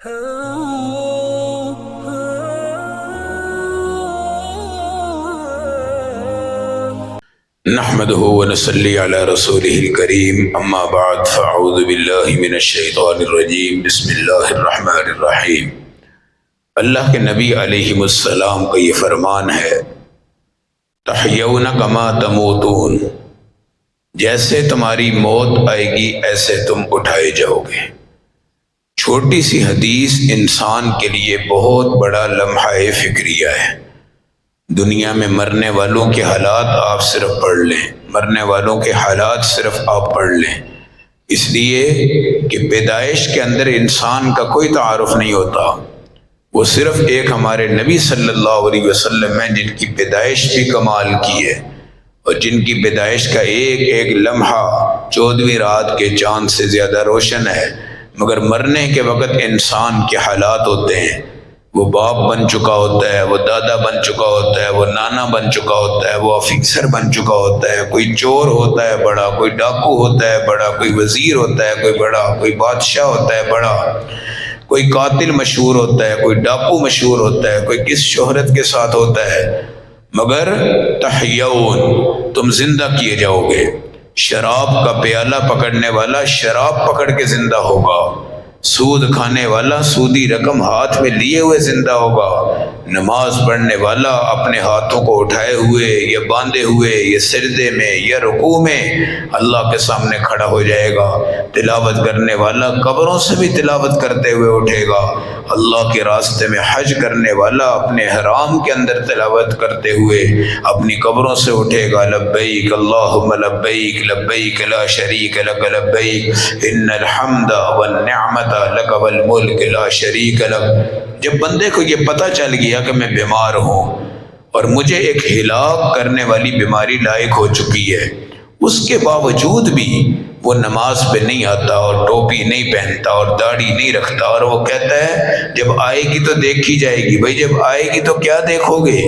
نحمده ونصلي على رسوله الكريم اما بعد فاعوذ باللہ من الشیطان الرجیم بسم اللہ الرحمن الرحیم۔ اللہ کے نبی علیہ السلام کا یہ فرمان ہے، تحیون کما تموتون، جیسے تمہاری موت آئے گی ایسے تم اٹھائے جاؤ گے۔ چھوٹی سی حدیث انسان کے لیے بہت بڑا لمحہ فکریہ ہے۔ دنیا میں مرنے والوں کے حالات آپ صرف پڑھ لیں، مرنے والوں کے حالات صرف آپ پڑھ لیں، اس لیے کہ پیدائش کے اندر انسان کا کوئی تعارف نہیں ہوتا۔ وہ صرف ایک ہمارے نبی صلی اللہ علیہ وسلم ہیں جن کی پیدائش بھی کمال کی ہے، اور جن کی پیدائش کا ایک ایک لمحہ 14ویں رات کے چاند سے زیادہ روشن ہے، مگر مرنے کے وقت انسان کے حالات ہوتے ہیں۔ وہ باپ بن چکا ہوتا ہے، وہ دادا بن چکا ہوتا ہے، وہ نانا بن چکا ہوتا ہے، وہ آفیسر بن چکا ہوتا ہے، کوئی چور ہوتا ہے بڑا، کوئی ڈاکو ہوتا ہے بڑا، کوئی وزیر ہوتا ہے کوئی بڑا، کوئی بادشاہ ہوتا ہے بڑا، کوئی قاتل مشہور ہوتا ہے، کوئی ڈاکو مشہور ہوتا ہے، کوئی کس شہرت کے ساتھ ہوتا ہے، مگر تحیون، تم زندہ کیے جاؤ گے۔ شراب کا پیالہ پکڑنے والا شراب پکڑ کے زندہ ہوگا، سود کھانے والا سودی رقم ہاتھ میں لیے ہوئے زندہ ہوگا، نماز پڑھنے والا اپنے ہاتھوں کو اٹھائے ہوئے یا باندھے ہوئے یا سجدے میں یا رکوع میں اللہ کے سامنے کھڑا ہو جائے گا، تلاوت کرنے والا قبروں سے بھی تلاوت کرتے ہوئے اٹھے گا، اللہ کے راستے میں حج کرنے والا اپنے حرام کے اندر تلاوت کرتے ہوئے اپنی قبروں سے اٹھے گا، لبیک اللہم لبیک لبیک لا شریک لک لبیک ان الحمد والنعمت لک والملک لا شریک لک۔ جب بندے کو یہ پتہ چل گیا کہ میں بیمار ہوں اور مجھے ایک ہلاک کرنے والی بیماری لاحق ہو چکی ہے، اس کے باوجود بھی وہ نماز پہ نہیں آتا اور ٹوپی نہیں پہنتا اور داڑھی نہیں رکھتا، اور وہ کہتا ہے جب آئے گی تو دیکھی جائے گی۔ بھائی جب آئے گی تو کیا دیکھو گے؟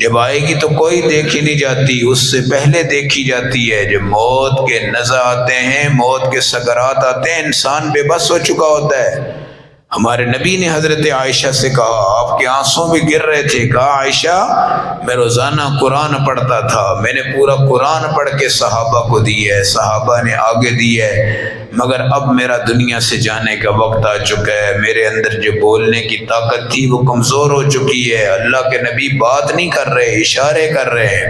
جب آئے گی تو کوئی دیکھی نہیں جاتی، اس سے پہلے دیکھی جاتی ہے۔ جب موت کے نزع آتے ہیں، موت کے سکرات آتے ہیں، انسان بے بس ہو چکا ہوتا ہے۔ ہمارے نبی نے حضرت عائشہ سے کہا، آپ کے آنسوں بھی گر رہے تھے، کہا عائشہ میں روزانہ قرآن پڑھتا تھا، میں نے پورا قرآن پڑھ کے صحابہ کو دی ہے، صحابہ نے آگے دی ہے، مگر اب میرا دنیا سے جانے کا وقت آ چکا ہے، میرے اندر جو بولنے کی طاقت تھی وہ کمزور ہو چکی ہے۔ اللہ کے نبی بات نہیں کر رہے، اشارے کر رہے ہیں۔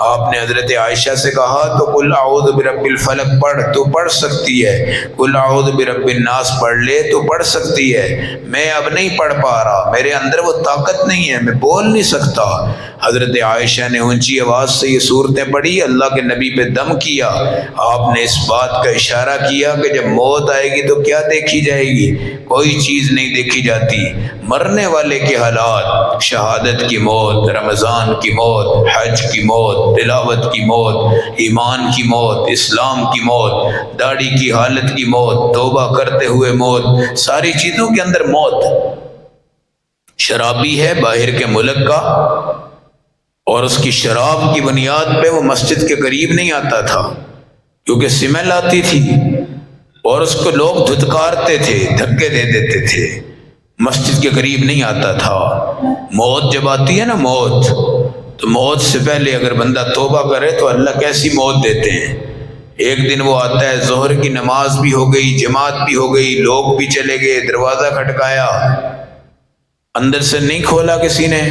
آپ نے حضرت عائشہ سے کہا تو قل اعوذ برب الفلق پڑھ، تو پڑھ سکتی ہے، قل اعوذ برب الناس پڑھ لے تو پڑھ سکتی ہے، میں اب نہیں پڑھ پا رہا، میرے اندر وہ طاقت نہیں ہے، میں بول نہیں سکتا۔ حضرت عائشہ نے اونچی آواز سے یہ صورتیں پڑھی، اللہ کے نبی پہ دم کیا، آپ نے اس بات کا اشارہ کیا کہ جب موت آئے گی تو کیا دیکھی جائے گی؟ کوئی چیز نہیں دیکھی جاتی۔ مرنے والے کے حالات، شہادت کی موت، رمضان کی موت، حج کی موت، تلاوت کی موت، ایمان کی موت، اسلام کی موت، داڑھی کی حالت کی موت، توبہ کرتے ہوئے موت، ساری چیزوں کے اندر موت۔ شرابی ہے باہر کے ملک کا، اور اس کی شراب کی بنیاد پہ وہ مسجد کے قریب نہیں آتا تھا کیونکہ سمیل آتی تھی، اور اس کو لوگ دھتکارتے تھے، دھکے دے دیتے تھے، مسجد کے قریب نہیں آتا تھا۔ موت جب آتی ہے نا، موت، تو موت سے پہلے اگر بندہ توبہ کرے تو اللہ کیسی موت دیتے ہیں۔ ایک دن وہ آتا ہے، ظہر کی نماز بھی ہو گئی، جماعت بھی ہو گئی، لوگ بھی چلے گئے، دروازہ کھٹکایا، اندر سے نہیں کھولا کسی نے،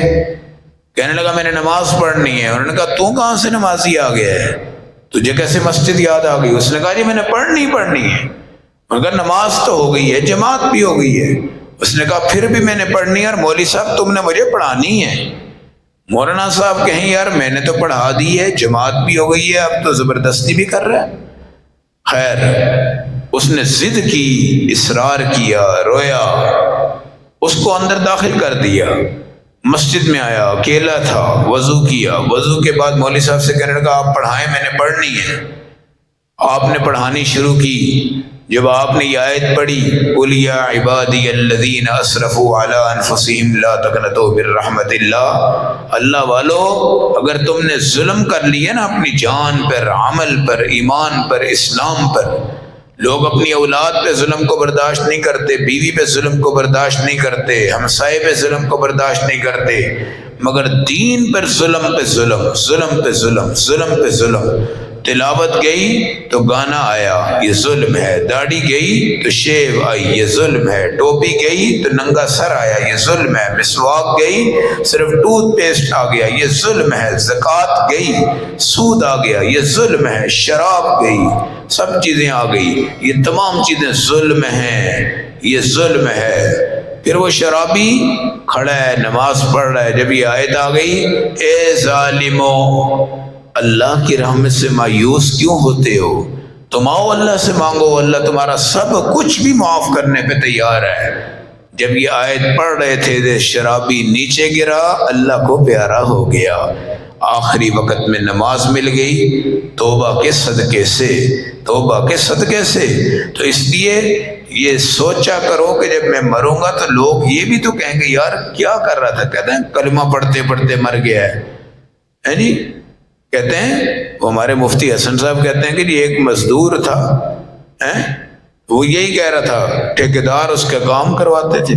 کہنے لگا میں نے نماز پڑھنی ہے۔ انہوں نے کہا تو کہاں سے نمازی آ گیا ہے، تجھے کیسے مسجد یاد آ گئی؟ اس نے کہا جی میں نے پڑھنی ہے۔ مگر نماز تو ہو گئی ہے، جماعت بھی ہو گئی ہے۔ اس نے کہا پھر بھی میں نے پڑھنی ہے، اور مولوی صاحب تم نے مجھے پڑھانی ہے۔ مولانا صاحب کہیں یار میں نے تو پڑھا دی ہے، جماعت بھی ہو گئی ہے، اب تو زبردستی بھی کر رہا ہے۔ خیر اس نے ضد کی، اصرار کیا، رویا، اس کو اندر داخل کر دیا، مسجد میں آیا، اکیلا تھا، وضو کیا، وضو کے بعد مولوی صاحب سے کہنے لگا آپ پڑھائیں، میں نے پڑھنی ہے۔ آپ نے پڑھانی شروع کی۔ جب آپ نے یہ آیت پڑھی، قُلْ يَا عِبَادِيَ الَّذِينَ أَسْرَفُوا عَلَىٰ أَنفُسِهِمْ لَا تَقْنَطُوا مِن رَحْمَةِ اللَّهِ، اللہ والو اگر تم نے ظلم کر لیا نا اپنی جان پر، عمل پر، ایمان پر، اسلام پر، لوگ اپنی اولاد پہ ظلم کو برداشت نہیں کرتے، بیوی پہ ظلم کو برداشت نہیں کرتے، ہمسائے پہ ظلم کو برداشت نہیں کرتے، مگر دین پر ظلم پہ ظلم، ظلم پہ ظلم، ظلم پہ ظلم۔ تلاوت گئی تو گانا آیا، یہ ظلم ہے، داڑھی گئی تو شیو آئی، یہ ظلم ہے، ٹوپی گئی تو ننگا سر آیا، یہ ظلم ہے، مسواک گئی صرف ٹوتھ پیسٹ آ گیا، یہ ظلم ہے، زکوٰۃ گئی سود آ گیا، یہ ظلم ہے، شراب گئی، سب چیزیں آ گئی، یہ تمام چیزیں ظلم ہیں، یہ ظلم ہے۔ پھر وہ شرابی کھڑا ہے، نماز پڑھ رہا ہے، جب یہ آیت آ گئی، اے ظالمو، اللہ کی رحمت سے مایوس کیوں ہوتے ہو؟ تم آؤ اللہ سے مانگو، اللہ تمہارا سب کچھ بھی معاف کرنے پہ تیار ہے۔ جب یہ آیت پڑھ رہے تھے، شرابی نیچے گرا، اللہ کو پیارا ہو گیا، آخری وقت میں نماز مل گئی، توبہ کے صدقے سے، توبہ کے صدقے سے۔ تو اس لیے یہ سوچا کرو کہ جب میں مروں گا تو لوگ یہ بھی تو کہیں گے یار کیا کر رہا تھا، کہتے ہیں کلمہ پڑھتے پڑھتے مر گیا ہے جی۔ کہتے ہیں وہ ہمارے مفتی حسن صاحب کہتے ہیں کہ یہ ایک مزدور تھا، وہ یہی کہہ رہا تھا، ٹھیکیدار اس کا کام کرواتے تھے،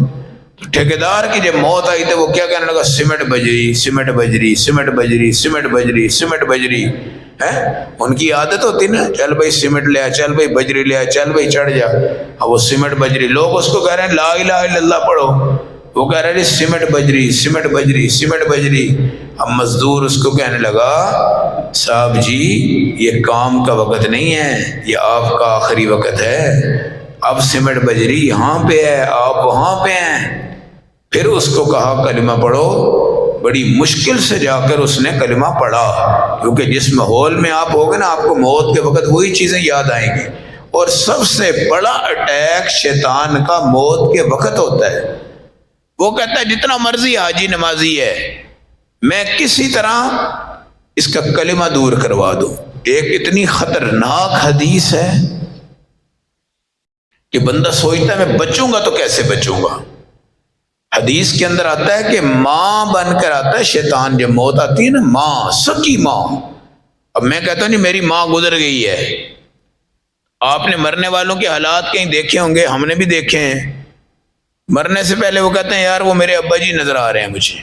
تو ٹھیکیدار کی جب موت آئی تو وہ کیا کہنے لگا، سیمنٹ بجری، سیمنٹ بجری، سیمنٹ بجری، سیمنٹ بجری، سیمنٹ بجری۔ ان کی عادت ہوتی نا، چل بھائی سیمنٹ لے آ، چل بھائی بجری لے آ، چل بھائی چڑھ جا، اب وہ سیمنٹ بجری، لوگ اس کو کہہ رہے ہیں لا الہ الا اللہ پڑھو، وہ کہہ رہے ہیں سیمنٹ بجری، سیمنٹ بجری، سیمنٹ بجری۔ اب مزدور اس کو کہنے لگا، صاحب جی یہ کام کا وقت نہیں ہے، یہ آپ کا آخری وقت ہے، اب سیمنٹ بجری یہاں پہ ہے، آپ وہاں پہ ہیں۔ پھر اس کو کہا کلمہ پڑھو، بڑی مشکل سے جا کر اس نے کلمہ پڑھا، کیونکہ جس ماحول میں آپ ہوگے نا، آپ کو موت کے وقت وہی چیزیں یاد آئیں گی، اور سب سے بڑا اٹیک شیطان کا موت کے وقت ہوتا ہے۔ وہ کہتا ہے جتنا مرضی حاجی نمازی ہے، میں کسی طرح اس کا کلمہ دور کروا دوں۔ ایک اتنی خطرناک حدیث ہے کہ بندہ سوچتا ہے میں بچوں گا تو کیسے بچوں گا۔ حدیث کے اندر آتا ہے کہ ماں بن کر آتا ہے شیطان، جب موت آتی ہے نا، ماں، سکی ماں۔ اب میں کہتا ہوں نہیں میری ماں گزر گئی ہے، آپ نے مرنے والوں کے حالات کہیں دیکھے ہوں گے، ہم نے بھی دیکھے ہیں۔ مرنے سے پہلے وہ کہتے ہیں یار وہ میرے ابا جی نظر آ رہے ہیں مجھے،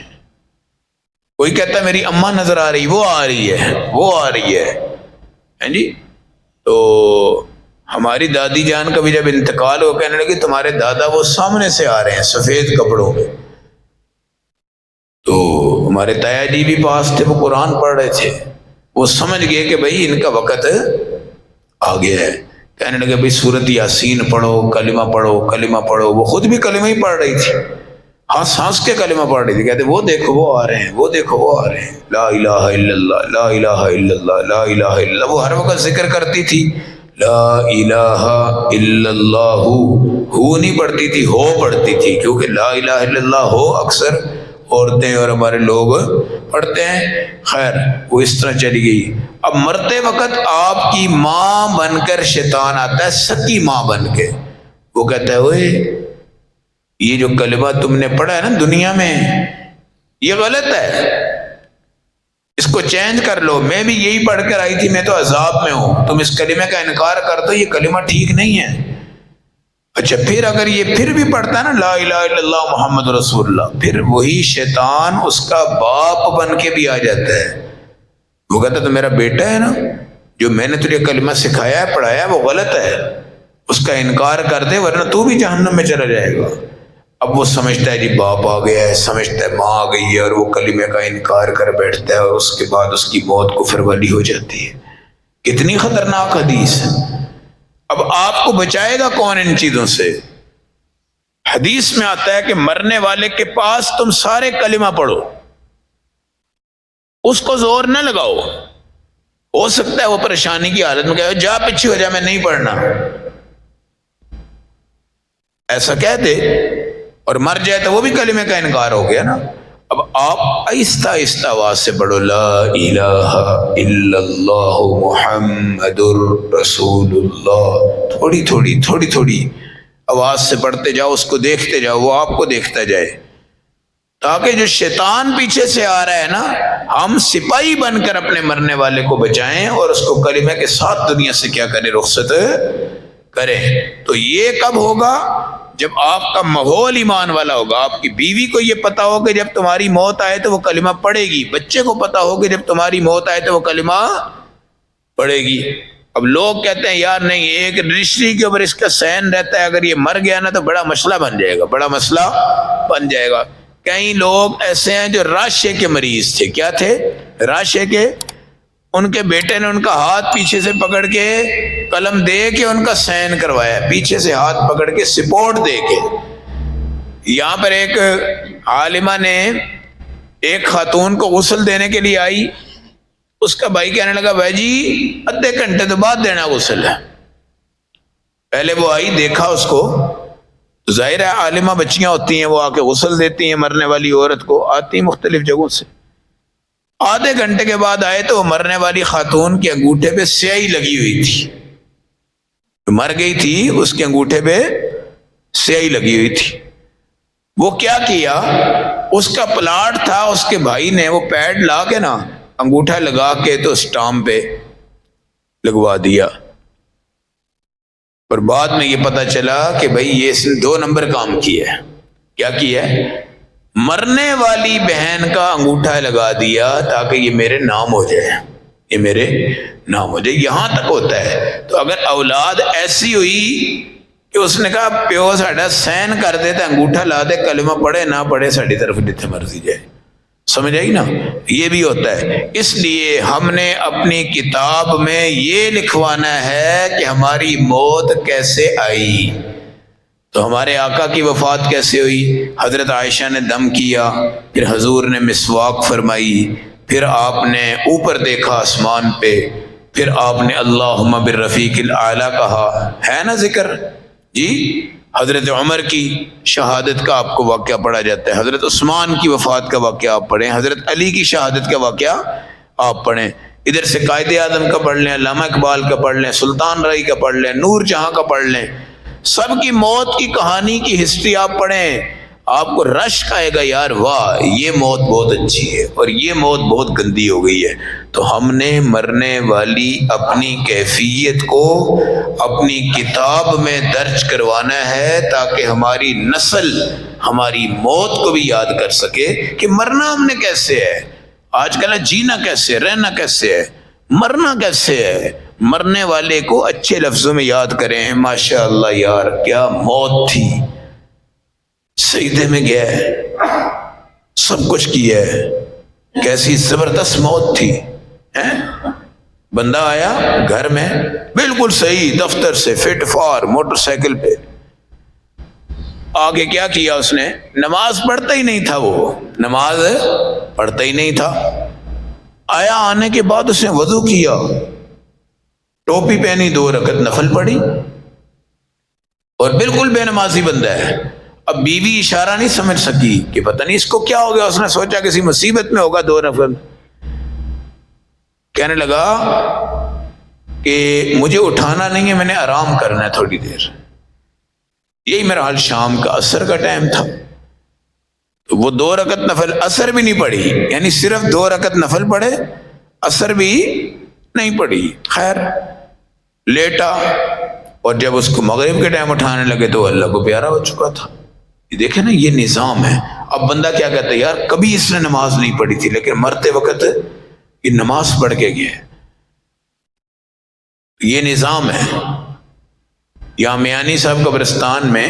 کوئی کہتا ہے میری اماں نظر آ رہی، وہ آ رہی ہے، وہ آ رہی ہے جی۔ تو ہماری دادی جان کا بھی جب انتقال ہو، کہنے لگی تمہارے دادا وہ سامنے سے آ رہے ہیں سفید کپڑوں میں۔ تو ہمارے تایا جی بھی پاس تھے، وہ قرآن پڑھ رہے تھے، وہ سمجھ گئے کہ بھائی ان کا وقت آ گیا ہے، کہنے لگے بھائی سورت یاسین پڑھو، کلمہ پڑھو، کلمہ پڑھو۔ وہ خود بھی کلمہ ہی پڑھ رہی تھی، ہانس ہانس کے کلمہ پڑھ رہی تھی، کہتے وہ دیکھو وہ آ رہے ہیں، وہ دیکھو وہ آ رہے ہیں، لا الہ الا اللہ، لا الہ الا اللہ، لا الہ الا اللہ۔ وہ ہر وقت ذکر کرتی تھی، لا الہ الا اللہ، ہو نہیں پڑھتی تھی، ہو پڑھتی تھی، کیونکہ لا الہ الا اللہ ہو اکثر عورتیں اور ہمارے لوگ پڑھتے ہیں۔ خیر وہ اس طرح چلی گئی۔ اب مرتے وقت آپ کی ماں بن کر شیطان آتا ہے، سکی ماں بن کے، وہ کہتا ہے اوئے یہ جو کلمہ تم نے پڑھا ہے نا دنیا میں، یہ غلط ہے، اس کو چینج کر لو، میں بھی یہی پڑھ کر آئی تھی، میں تو عذاب میں ہوں، تم اس کلمہ کا انکار کر دو، یہ کلمہ ٹھیک نہیں ہے۔ اچھا پھر اگر یہ پھر بھی پڑھتا ہے نا لا الہ الا اللہ محمد رسول اللہ، پھر وہی شیطان اس کا باپ بن کے بھی آ جاتا ہے، وہ کہتا تو میرا بیٹا ہے نا، جو میں نے تجھے کلمہ سکھایا ہے پڑھایا ہے وہ غلط ہے، اس کا انکار کر دے ورنہ تو بھی جہنم میں چلا جائے گا۔ اب وہ سمجھتا ہے جی باپ آ گیا ہے، سمجھتا ہے ماں آ گئی ہے، اور وہ کلمے کا انکار کر بیٹھتا ہے، اور اس کے بعد اس کی موت کفر والی ہو جاتی ہے۔ کتنی خطرناک حدیث ہے۔ اب آپ کو بچائے گا کون ان چیزوں سے؟ حدیث میں آتا ہے کہ مرنے والے کے پاس تم سارے کلمہ پڑھو، اس کو زور نہ لگاؤ، ہو سکتا ہے وہ پریشانی کی حالت میں کہے جا پیچھے ہو جا، میں نہیں پڑھنا، ایسا کہہ دے اور مر جائے تو وہ بھی کلمے کا انکار ہو گیا نا۔ اب آپ آہستہ آہستہ آواز سے پڑھو، لا الہ الا اللہ محمد رسول اللہ، تھوڑی تھوڑی تھوڑی تھوڑی آواز سے پڑھتے جاؤ، اس کو دیکھتے جاؤ، وہ آپ کو دیکھتا جائے، تاکہ جو شیطان پیچھے سے آ رہا ہے نا، ہم سپاہی بن کر اپنے مرنے والے کو بچائیں اور اس کو کلمہ کے ساتھ دنیا سے کیا کریں، رخصت کریں. تو یہ کب ہوگا؟ جب آپ کا ماحول ایمان والا ہوگا. آپ کی بیوی کو یہ پتا ہو کہ جب تمہاری موت آئے تو وہ کلمہ پڑھے گی. بچے کو پتا ہو کہ جب تمہاری موت آئے تو وہ کلمہ پڑھے گی. اب لوگ کہتے ہیں یار نہیں، ایک رجسٹری کے اوپر اس کا سین رہتا ہے، اگر یہ مر گیا نا تو بڑا مسئلہ بن جائے گا، بڑا مسئلہ بن جائے گا. کئی لوگ ایسے ہیں جو راشے کے مریض تھے. کیا تھے؟ راشے کے. ان کے بیٹے نے ان کا ہاتھ پیچھے سے پکڑ کے قلم دے کے ان کا سین کروایا، پیچھے سے ہاتھ پکڑ کے سپورٹ دے کے. یہاں پر ایک عالمہ نے ایک خاتون کو غسل دینے کے لیے آئی. اس کا بھائی کہنے لگا بھائی جی آدھے گھنٹے تو بعد دینا غسل ہے. پہلے وہ آئی، دیکھا اس کو، تو ظاہر ہے عالمہ بچیاں ہوتی ہیں، وہ آ کے غسل دیتی ہیں مرنے والی عورت کو، آتی ہیں مختلف جگہوں سے. آدھے گھنٹے کے بعد آئے تو وہ مرنے والی خاتون کے انگوٹھے پہ سیاہی لگی ہوئی تھی. مر گئی تھی، اس کے انگوٹھے پہ سیاہی لگی ہوئی تھی. وہ کیا کیا، اس کا پلاٹ تھا، اس کے بھائی نے وہ پیڈ لا کے نا انگوٹھا لگا کے تو اسٹامپ پہ لگوا دیا. اور بعد میں یہ پتا چلا کہ بھائی یہ اس نے 2 نمبر کام کیا ہے. کیا کیا ہے؟ مرنے والی بہن کا انگوٹھا لگا دیا تاکہ یہ میرے نام ہو جائے، یہ میرے نام ہو جائے. یہاں تک ہوتا ہے. تو اگر اولاد ایسی ہوئی کہ اس نے کہا پیو ساڈا سین کر دے تو انگوٹھا لا دے، کلمہ پڑھے نہ پڑھے ساڈی طرف جتنے مرضی جائے، سمجھ آئی نا؟ یہ بھی ہوتا ہے. اس لیے ہم نے اپنی کتاب میں یہ لکھوانا ہے کہ ہماری موت کیسے آئی. تو ہمارے آقا کی وفات کیسے ہوئی؟ حضرت عائشہ نے دم کیا، پھر حضور نے مسواک فرمائی، پھر آپ نے اوپر دیکھا آسمان پہ، پھر آپ نے اللہم بالرفیق الاعلی کہا. ہے نا ذکر؟ جی. حضرت عمر کی شہادت کا آپ کو واقعہ پڑھا جاتا ہے، حضرت عثمان کی وفات کا واقعہ آپ پڑھیں، حضرت علی کی شہادت کا واقعہ آپ پڑھیں. ادھر سے قائد اعظم کا پڑھ لیں، علامہ اقبال کا پڑھ لیں، سلطان رائی کا پڑھ لیں، نور جہاں کا پڑھ لیں. سب کی موت کی کہانی کی ہسٹری آپ پڑھیں، آپ کو رشک آئے گا یار واہ یہ موت بہت اچھی ہے اور یہ موت بہت گندی ہو گئی ہے. تو ہم نے مرنے والی اپنی کیفیت کو اپنی کتاب میں درج کروانا ہے تاکہ ہماری نسل ہماری موت کو بھی یاد کر سکے کہ مرنا ہم نے کیسے ہے. آج کل جینا کیسے، رہنا کیسے ہے، مرنا کیسے ہے. مرنے والے کو اچھے لفظوں میں یاد کریں، ماشاء اللہ یار کیا موت تھی، سجدے میں گیا ہے، سب کچھ کیا ہے، کیسی زبردست موت تھی. بندہ آیا گھر میں بالکل صحیح، دفتر سے فٹ فار موٹر سائیکل پہ، آگے کیا کیا اس نے؟ نماز پڑھتا ہی نہیں تھا، وہ نماز پڑھتا ہی نہیں تھا. آیا آنے کے بعد اس نے وضو کیا، ٹوپی پہنی، 2 رکعت نفل پڑھی، اور بالکل بے نمازی بندہ ہے. اب بیوی اشارہ نہیں سمجھ سکی کہ پتہ نہیں اس کو کیا ہو گیا، اس نے سوچا کسی مصیبت میں ہوگا. 2 نفل کہنے لگا کہ مجھے اٹھانا نہیں ہے، میں نے آرام کرنا ہے تھوڑی دیر. یہی میرا حال شام کا عصر کا ٹائم تھا. تو وہ 2 رکعت نفل، عصر بھی نہیں پڑھی، یعنی صرف 2 رکعت نفل پڑھے، عصر بھی نہیں پڑھی. خیر لیٹا، اور جب اس کو مغرب کے ٹائم اٹھانے لگے تو اللہ کو پیارا ہو چکا تھا. یہ دیکھیں نا، یہ نظام ہے. اب بندہ کیا کہتا ہے یار کبھی اس نے نماز نہیں پڑھی تھی لیکن مرتے وقت یہ نماز پڑھ کے گیا. یہ نظام ہے. یہاں میانی صاحب قبرستان میں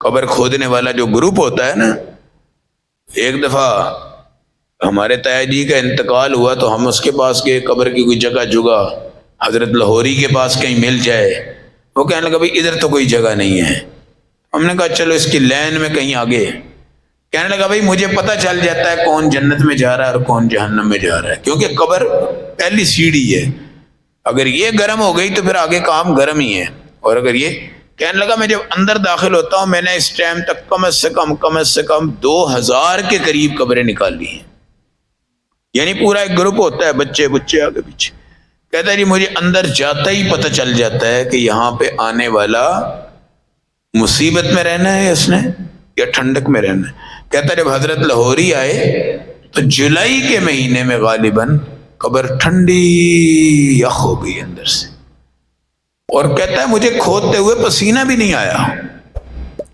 قبر کھودنے والا جو گروپ ہوتا ہے نا، ایک دفعہ ہمارے تایا جی کا انتقال ہوا تو ہم اس کے پاس گئے، قبر کی کوئی جگہ جگہ حضرت لاہوری کے پاس کہیں مل جائے. وہ کہنے لگا بھائی ادھر تو کوئی جگہ نہیں ہے. ہم نے کہا چلو اس کی لین میں کہیں آگے. کہنے لگا بھائی مجھے پتہ چل جاتا ہے کون جنت میں جا رہا ہے اور کون جہنم میں جا رہا ہے، کیونکہ قبر پہلی سیڑھی ہے، اگر یہ گرم ہو گئی تو پھر آگے کام گرم ہی ہے. اور اگر یہ کہنے لگا میں جب اندر داخل ہوتا ہوں میں نے اس ٹائم تک کم از کم 2000 کے قریب قبریں نکال لی ہیں. یعنی پورا ایک گروپ ہوتا ہے، بچے بچے آگے پیچھے. کہتا ہے جی مجھے اندر جاتا ہی پتہ چل جاتا ہے کہ یہاں پہ آنے والا مصیبت میں رہنا ہے اس نے یا ٹھنڈک میں رہنا ہے. کہتا ہے جب حضرت لاہوری آئے تو جولائی کے مہینے میں غالباً قبر ٹھنڈی یخ ہو گئی اندر سے. اور کہتا ہے مجھے کھودتے ہوئے پسینہ بھی نہیں آیا،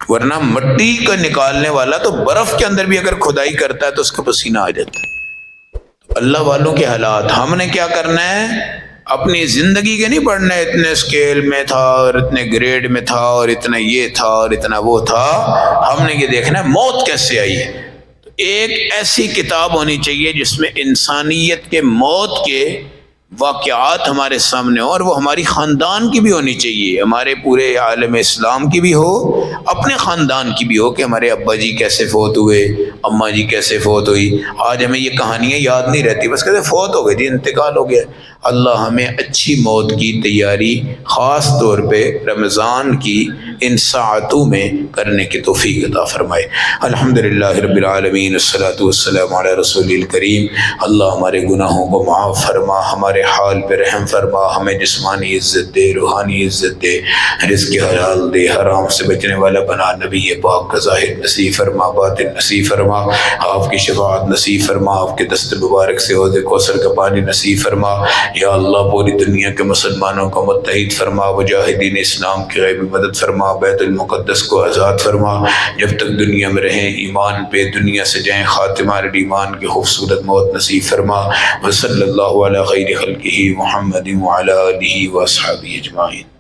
ورنہ مٹی کا نکالنے والا تو برف کے اندر بھی اگر کھدائی کرتا ہے تو اس کا پسینہ آ جاتا ہے۔ اللہ والوں کے حالات، ہم نے کیا کرنا ہے؟ اپنی زندگی کے نہیں پڑھنا ہے اتنے اسکیل میں تھا اور اتنے گریڈ میں تھا اور اتنا یہ تھا اور اتنا وہ تھا، ہم نے یہ دیکھنا ہے موت کیسے آئی۔ ایک ایسی کتاب ہونی چاہیے جس میں انسانیت کے موت کے واقعات ہمارے سامنے ہو، اور وہ ہماری خاندان کی بھی ہونی چاہیے، ہمارے پورے عالم اسلام کی بھی ہو، اپنے خاندان کی بھی ہو کہ ہمارے ابا جی کیسے فوت ہوئے، اماں جی کیسے فوت ہوئی۔ آج ہمیں یہ کہانیاں یاد نہیں رہتی، بس کہتے فوت ہو گئے جی، انتقال ہو گیا۔ اللہ ہمیں اچھی موت کی تیاری خاص طور پہ رمضان کی ان ساعتوں میں کرنے کی توفیق عطا فرمائے۔ الحمدللہ رب العالمین، والصلاۃ والسلام علی رسول الکریم۔ اللہ ہمارے گناہوں کو معاف فرما، ہمارے حال پہ رحم فرما، ہمیں جسمانی عزت دے، روحانی عزت دے، رزق حلال دے، حرام سے بچنے والا بنا، نبی پاک کا ظاہر نصیب فرما، باطن نصیب فرما، آپ کی شفاعت نصیب فرما، آپ کے دست مبارک سے حوض کوثر کا پانی نصیب فرما۔ یا اللہ پوری دنیا کے مسلمانوں کو متحد فرما، مجاہدین اسلام کی غیبی مدد فرما، بیت المقدس کو آزاد فرما، جب تک دنیا میں رہیں ایمان پہ دنیا سے جائیں، خاتمہ ایمان کی خوبصورت موت نصیب فرما۔ وصلی اللہ علی خیر خلقہ محمد وعلی آلہ واصحابہ اجمعین۔